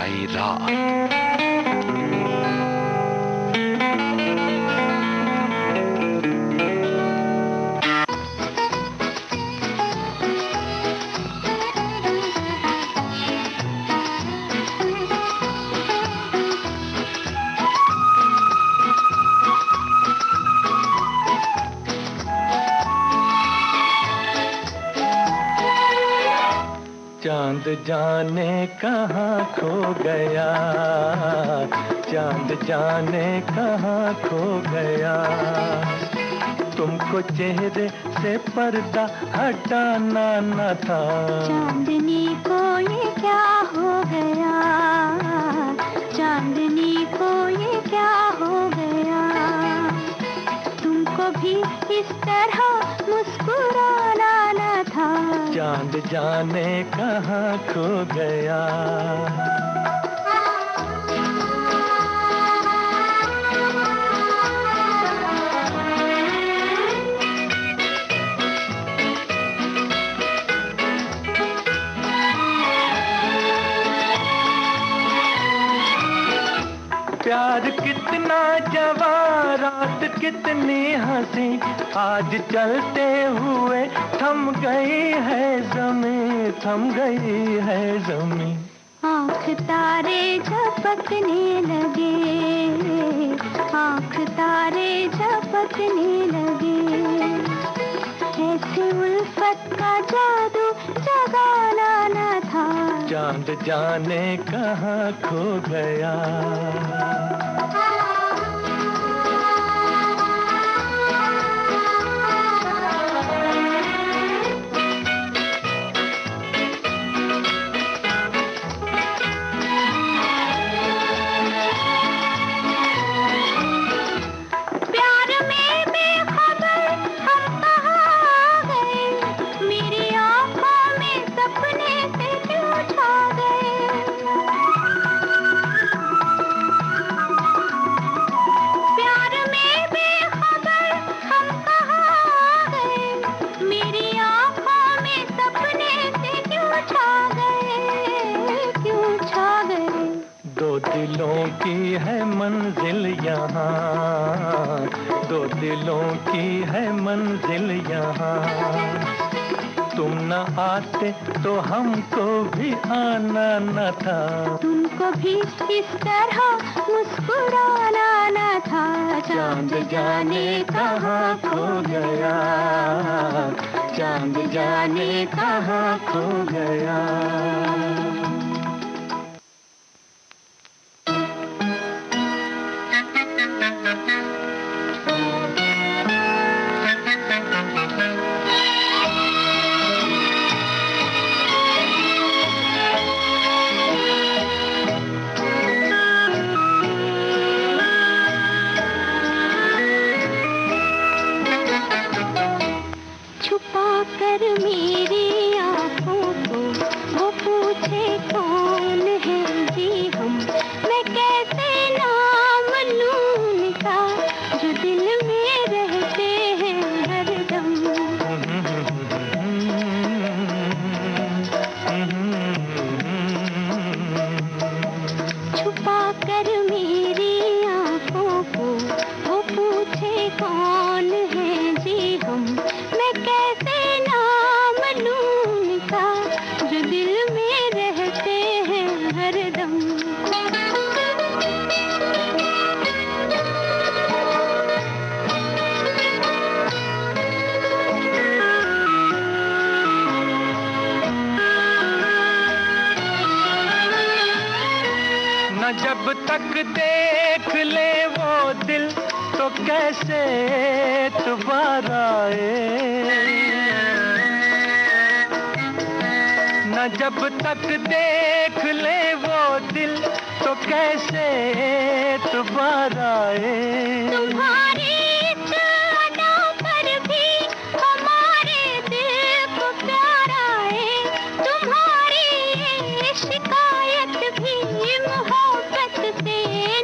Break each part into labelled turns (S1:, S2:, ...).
S1: आई रात।
S2: चांद जाने कहाँ खो गया, चांद जाने कहाँ खो गया, तुमको चेहरे से पर्दा हटाना न था।
S3: चांदनी को ये क्या हो गया, चांदनी को ये क्या हो गया, तुमको भी इस तरह मुस्कुराना न था।
S2: चांद जाने कहाँ खो गया। प्यार कितना जवां, रात कितनी हंसी, आज चलते हुए थम गई है ज़मीं, थम गई है ज़मीं।
S3: आँख तारे झपकने लगे, आँख तारे झपकने लगे, ऐसे उल्फत का जादू जगाना न था।
S2: चांद जाने कहाँ खो गया। दिलों की है मंजिल यहाँ, दो दिलों की है मंजिल यहाँ, तुम न आते तो हमको भी आना न था।
S3: तुमको भी इस तरह मुस्कुराना न था।
S2: चांद जाने कहाँ खो गया, चांद जाने कहाँ खो गया।
S3: मेरी आँखों को वो पूछे कौन है जी हम, मैं कैसे नाम लूं उनका जो दिल में रहते हैं हरदम। छुपा कर मेरी आँखों को वो पूछे कौन है जी हम, मैं कैसे जो दिल में रहते हैं हरदम।
S2: न जब तक देख ले वो दिल तो कैसे दोबारा आए, न जब तक देख ले वो दिल तो कैसे दोबारा आए।
S3: तुम्हारी अदा पर भी हमारे दिल को प्यार आए, तुम्हारी शिकायत भी मोहब्बत से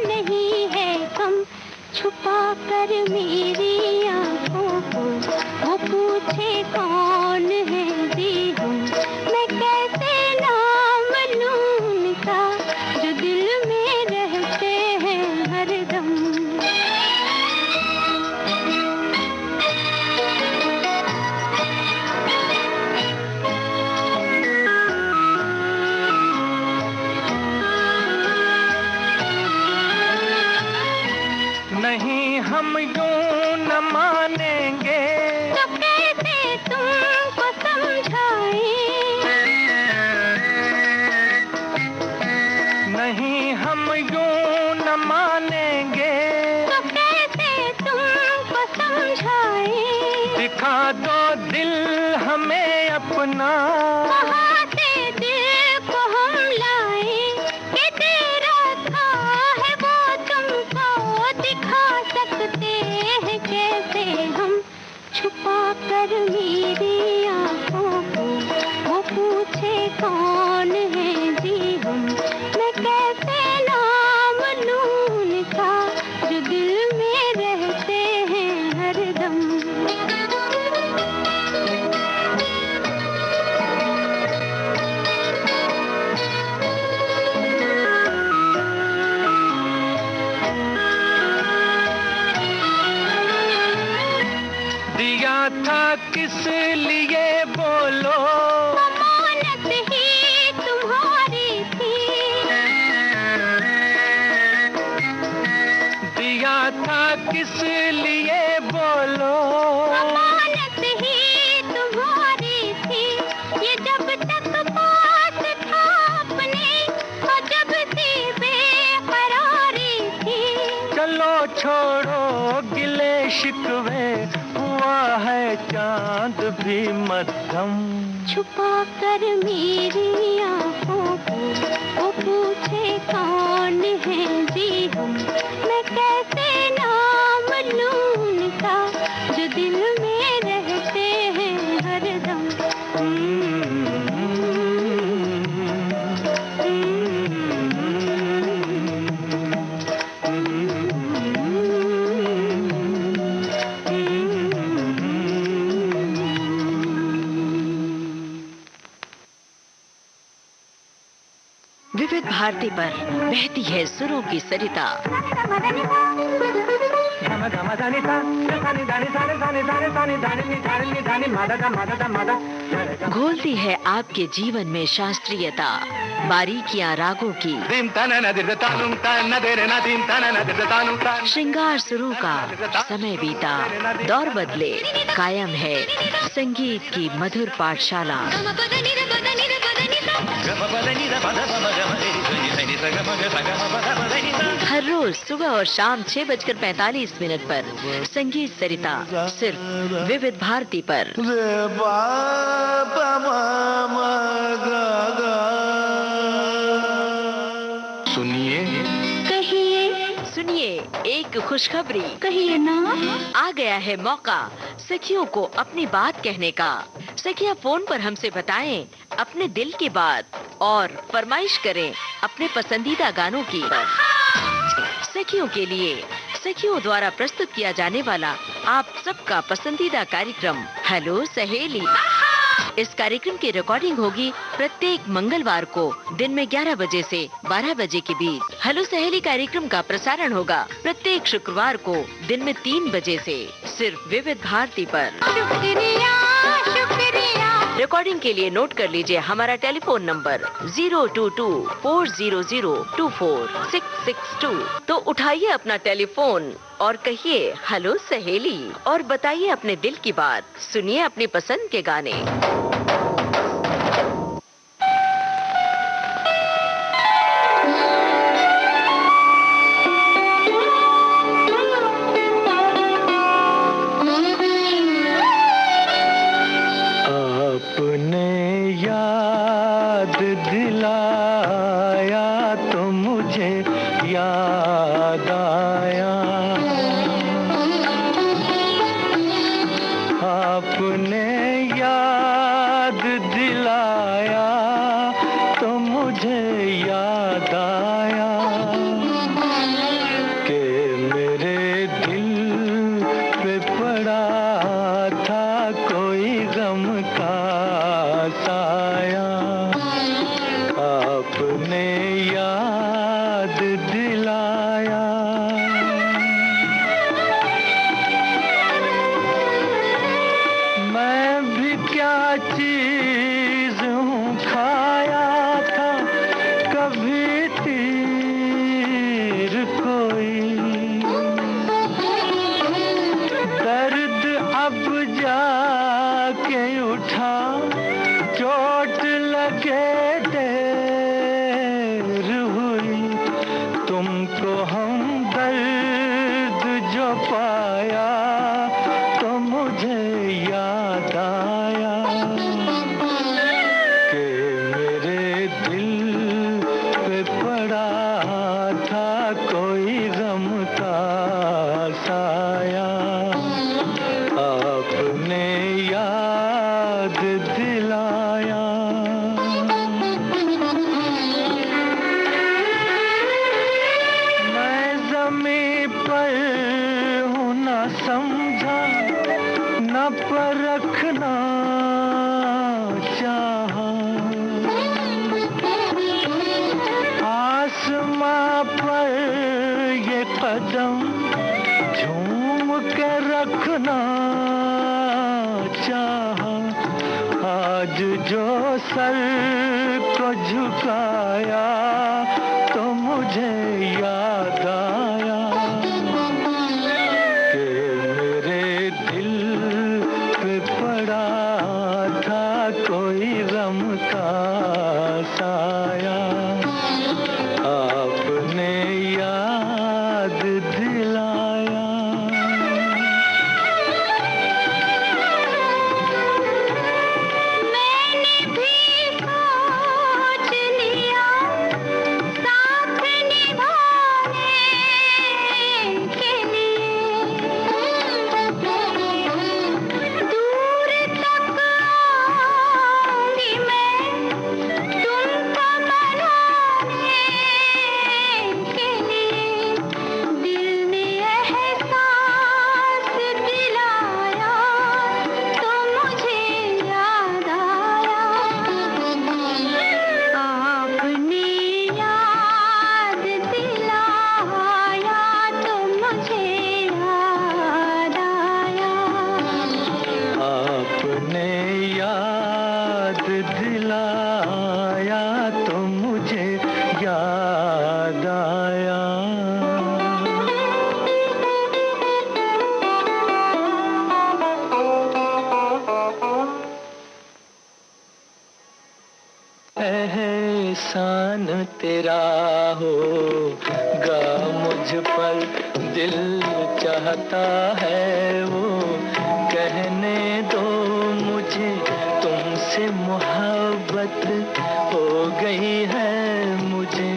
S3: नहीं है कम। छुपा कर मेरी आँखों को वो पूछे कौन है जी हम, मैं कैसे नाम लूं उनका जो
S2: हम यूं न मानेंगे
S3: तो कैसे तुमको समझाए।
S2: दिखा दो दिल हमें अपना,
S3: कहाँ से दिल को हम लाए, कि तेरा था है वो तुमको दिखा सकते हैं कैसे हम। छुपा कर मेरी आंखों को वो पूछे कौन है जी हम, मैं कैसे नाम लूं उनका जो दिल में रहते हैं हरदम।
S2: दिया था किस लिए बोलो,
S3: अमानत ही तुम्हारी थी।
S2: दिया था किस लिए बोलो,
S3: अमानत ही तुम्हारी थी। ये जब तक पास था अपने और जब सी बेकरारी थी।
S2: चलो छोड़ो गिले शिकवे, हुआ है चांद भी मध्यम।
S3: छुपा कर मेरी आंखों को वो पूछे कौन है जी हम, मैं कैसे नाम लूं उनका जो दिल में रहते हैं हरदम।
S1: विविध भारती पर बहती है सुरों की सरिता। घोलती है आपके जीवन में शास्त्रीयता, बारीकियां रागों की। श्रृंगार सुरों का समय बीता, दौर बदले, कायम है संगीत की मधुर पाठशाला। हर रोज सुबह और शाम 6:45 पर संगीत सरिता सिर्फ विविध भारती पर।
S2: सुनिए
S1: सुनिए एक खुशखबरी,
S3: कहिए ना।
S1: आ गया है मौका सखियों को अपनी बात कहने का। सखियां फोन पर हमसे बताएं अपने दिल की बात और फरमाइश करें अपने पसंदीदा गानों की। सखियों के लिए सखियों द्वारा प्रस्तुत किया जाने वाला आप सबका पसंदीदा कार्यक्रम हेलो सहेली। इस कार्यक्रम की रिकॉर्डिंग होगी प्रत्येक मंगलवार को दिन में 11 बजे से 12 बजे के बीच। हेलो सहेली कार्यक्रम का प्रसारण होगा प्रत्येक शुक्रवार को दिन में 3 बजे से सिर्फ विविध भारती पर।
S3: शुक्रिया शुक्रिया।
S1: रिकॉर्डिंग के लिए नोट कर लीजिए हमारा टेलीफोन नंबर 022-400-24662। तो उठाइए अपना टेलीफोन और कहिए हेलो सहेली और बताइए अपने दिल की बात। सुनिए अपनी पसंद के गाने।
S2: आपने याद दिलाया तो मुझे याद आया, आपने याद दिलाया तो मुझे याद आया कि मेरे दिल पे पड़ा था कोई गम का साया। आपने याद दिलाया। मैं भी क्या चीज हूँ खाया था कभी तीर कोई, दर्द अब जाके उठा चोट लगे देर हुई। कदम झूम के रखना चाहा, आज जो सर को झुकाया तो मुझे याद आया कि मेरे दिल पे पड़ा था कोई गम का साया, आपने याद दिलाया।
S3: मैंने भी सोच लिया साथ निभाने के लिए, दूर तक आऊंगी मैं तुमको मनाने के लिए। दिल ने एहसास दिलाया तो मुझे याद आया, आपने याद दिलाया तो मुझे याद आया।
S2: आपने याद दिलाया तो मुझे याद आया। एहसान तेरा होगा मुझ पर, दिल चाहता है वो कहने दो मुझे, तुमसे मोहब्बत हो गई है मुझे,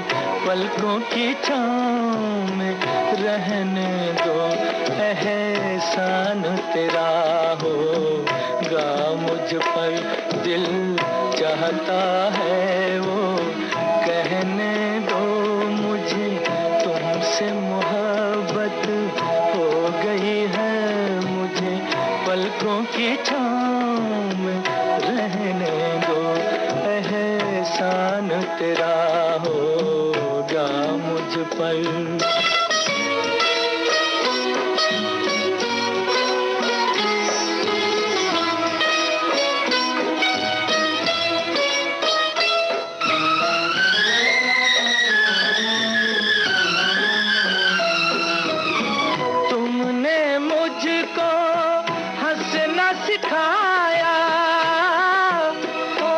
S2: पलकों की छाँव में रहने दो। एहसान तेरा होगा मुझ पर, दिल चाहता है वो कहने दो मुझे, तुमसे मोहब्बत हो गई है मुझे, पलकों की छाँव में रहने दो। एहसान तेरा होगा मुझ पर। तुमने मुझको हंसना सिखाया, ओ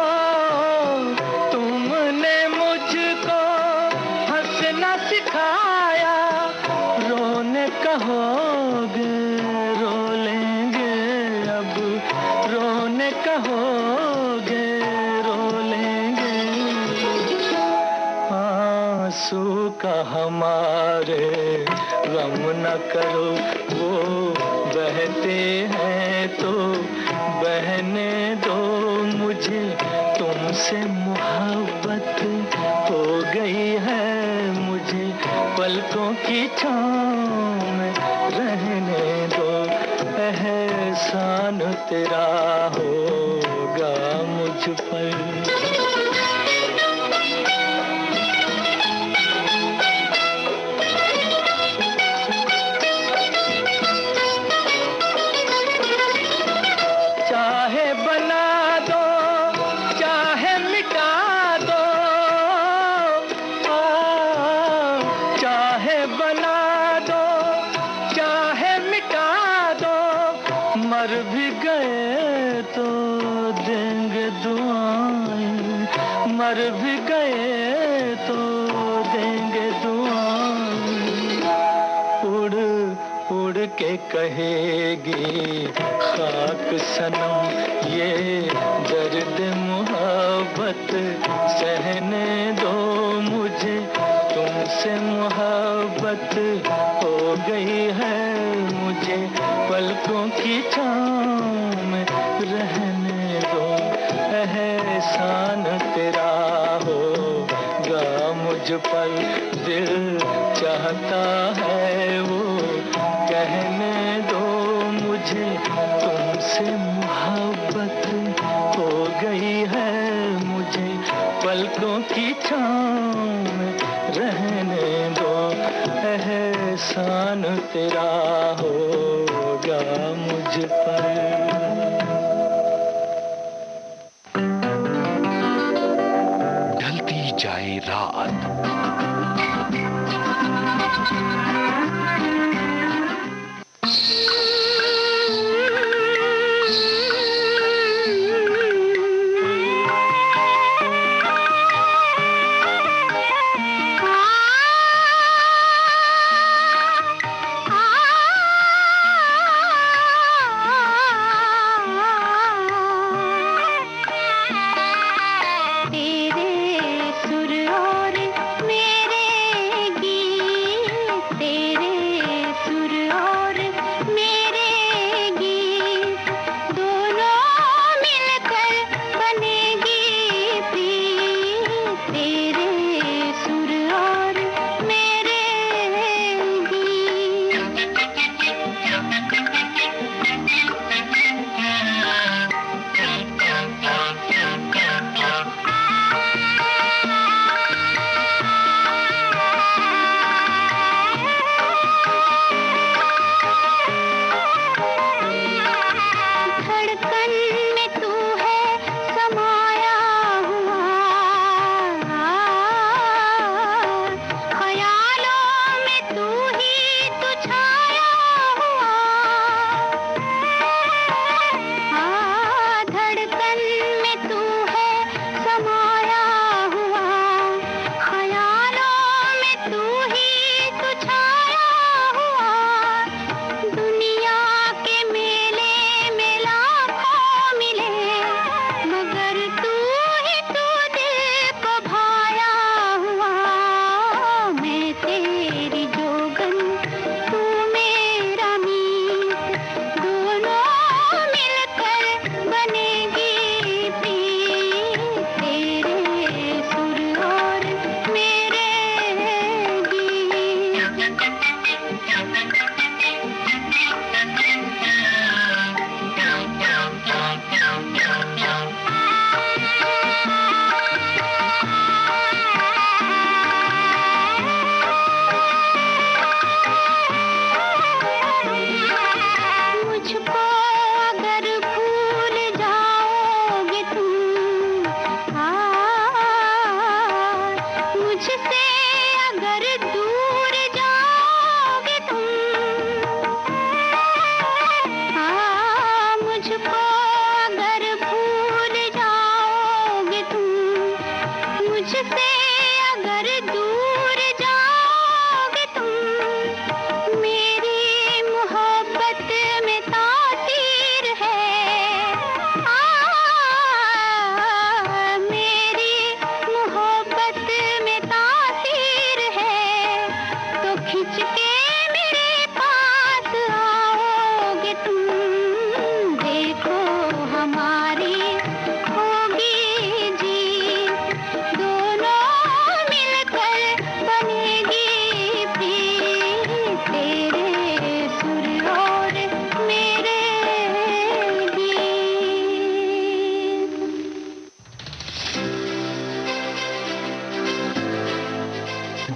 S2: तुमने मुझको हंसना सिखाया, रोने कहोगे रो लेंगे अब, रोने कहोगे रो लेंगे। आंसू का हमारे गम न करो, वो बहते हैं तो बहने दो मुझे, तुमसे मोहब्बत हो गई है मुझे, पलकों की छाँव में रहने दो। एहसान तेरा होगा मुझ पर। चाहे बना दो चाहे मिटा दो, चाहे बना दो चाहे मिटा दो, मर भी गए तो देंगे दुआएं, मर भी गए तो देंगे दुआएं। उड़ उड़ के कहेगी खाक सनम ये दर्द मोहब्बत सहने दो मुझे, तुमसे मोहब्बत हो गई है मुझे, पलकों की छाँव में रहने दो। एहसान तेरा होगा मुझ पर, दिल चाहता है वो कहने दो मुझे, तुमसे मोहब्बत हो गई है मुझे, पलकों की छाँव में रहने दो। एहसान तेरा होगा मुझ पर।
S4: ढलती जाए रात,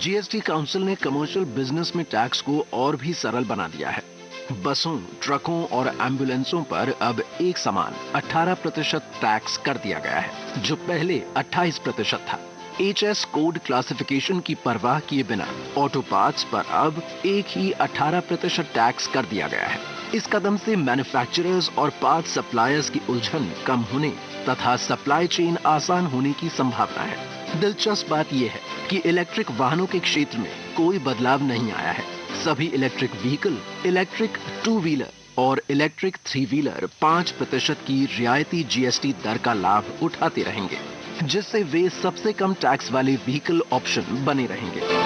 S5: जीएसटी काउंसिल ने कमर्शियल बिजनेस में टैक्स को और भी सरल बना दिया है। बसों, ट्रकों और एम्बुलेंसों पर अब एक समान 18% टैक्स कर दिया गया है, जो पहले 28% था। HS कोड क्लासिफिकेशन की परवाह किए बिना ऑटो पार्ट्स पर अब एक ही 18% टैक्स कर दिया गया है। इस कदम से मैन्युफैक्चरर्स और पार्ट सप्लायर्स की उलझन कम होने तथा सप्लाई चेन आसान होने की संभावना है। दिलचस्प बात यह है कि इलेक्ट्रिक वाहनों के क्षेत्र में कोई बदलाव नहीं आया है। सभी इलेक्ट्रिक व्हीकल, इलेक्ट्रिक 2 व्हीलर और इलेक्ट्रिक 3 व्हीलर 5% की रियायती जीएसटी दर का लाभ उठाते रहेंगे, जिससे वे सबसे कम टैक्स वाले व्हीकल ऑप्शन बने रहेंगे।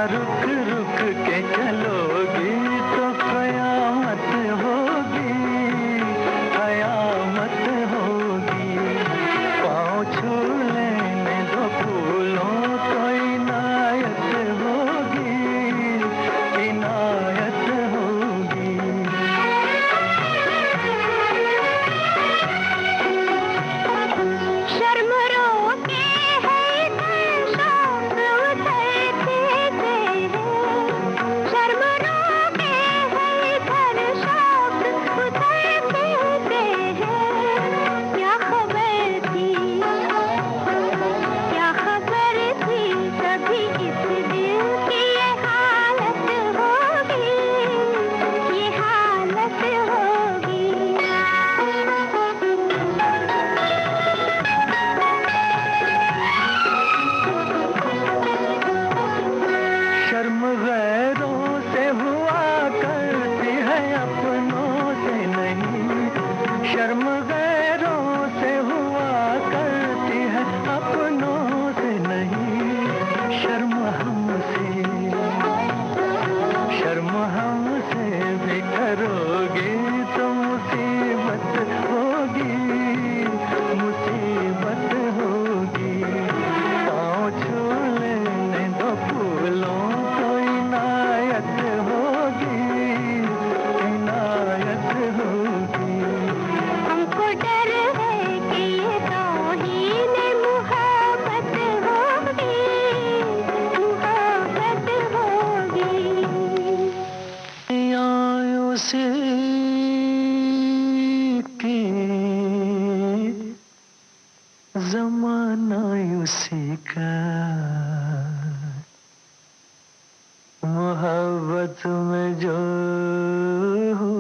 S2: रुक रुक के चलोगी तो कयामत होगी, कयामत होगी। पाँव छू लेने दो फूलों को इनायत होगी, इनायत होगी।
S3: शर्म रोके है शौक उतरते हैं, शर्म रोके है शौक उतरते हैं। क्या खबर थी, क्या खबर थी कभी इस दिल की ये हालत होगी, ये हालत होगी।
S2: शर्म गैरों से हुआ करती है, अपनों से नहीं। शर्म गैरों से हुआ करती है, अपनों से नहीं। शर्म हमसे, शर्म हमसे भी करोगी तो मुसीबत होगी, मुसीबत होगी। पाँव छू लेने दो फूलों को इनायत होगी, इनायत होगी।
S3: हमको डर है कि ये तौहीन मुहब्बत होगी, मुहब्बत होगी।
S2: उसी की जमाना उसी का, मोहब्बत में जो हो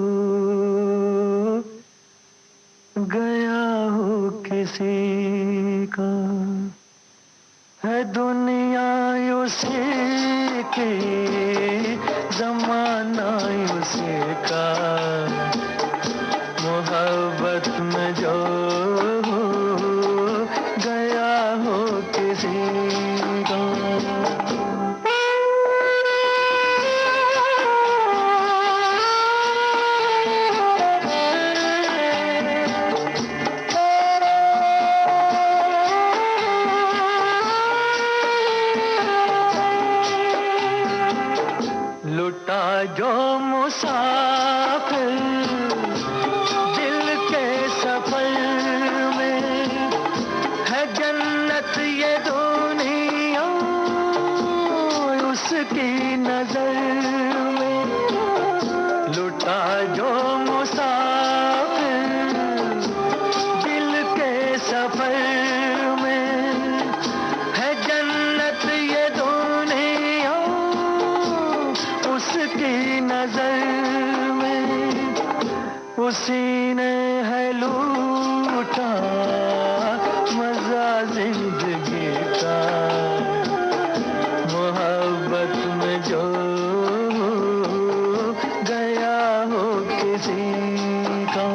S2: गया हो किसी का, है दुनिया उसी की, जमाना उसी का। मोहब्बत में जो हो गया हो किसी का। लुटा जो मुसाफिर दिल के सफर में, है जन्नत ये दुनिया उसकी नजर में। लुटा जो मुसाफिर दिल के सफर में, है जन्नत ये दुनिया उसकी नजर में। उसी ने है लूटा मजा जिंदगी का, मोहब्बत में जो गया हो किसी का।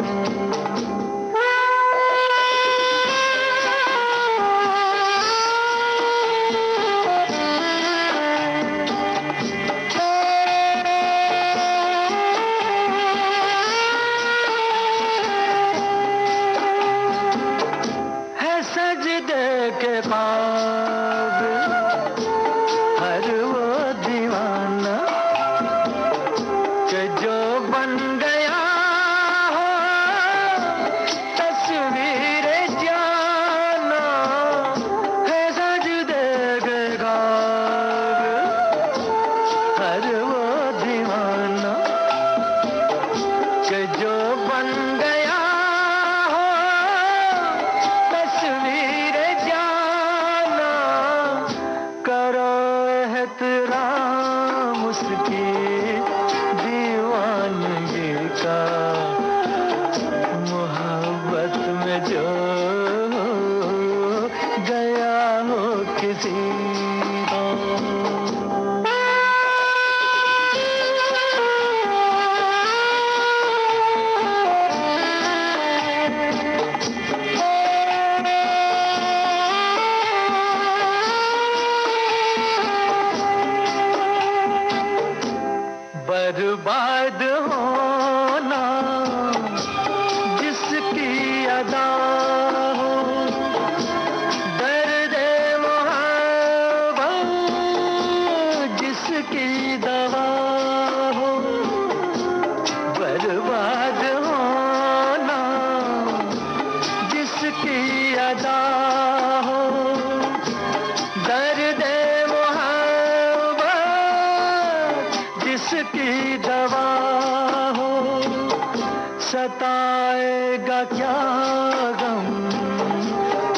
S2: के ख्वाब हर वो दीवाना कि जो बन गया हो तस्वीर जाना, है सजदे के ख्वाब हर वो दीवाना कि जो बन गया हो तस्वीर जाना। करो एहतराम उसकी दीवानगी का, मोहब्बत में जो गया हो किसी को। बर्बाद होना जिसकी अदा हो, दर्द मोहब्बत जिसकी दवा हो, बर्बाद होना जिसकी अदा हो, दर्द मोहब्बत जिसकी दवा हो, सताएगा क्या गम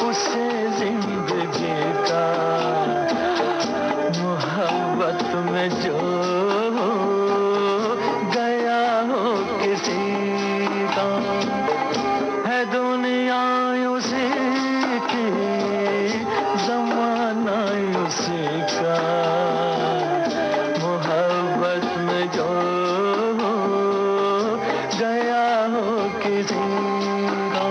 S2: उसे जिंदगी का, मोहब्बत में जो गया हो किसी का, है दुनिया उसी की, जमाना उसी का, मोहब्बत में जो गया हो किसी का।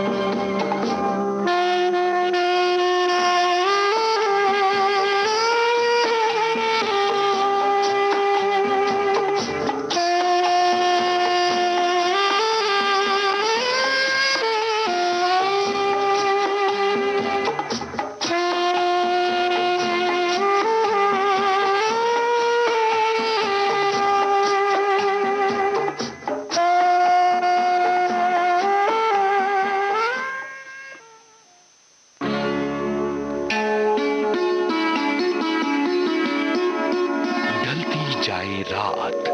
S5: ढलती जाए रात,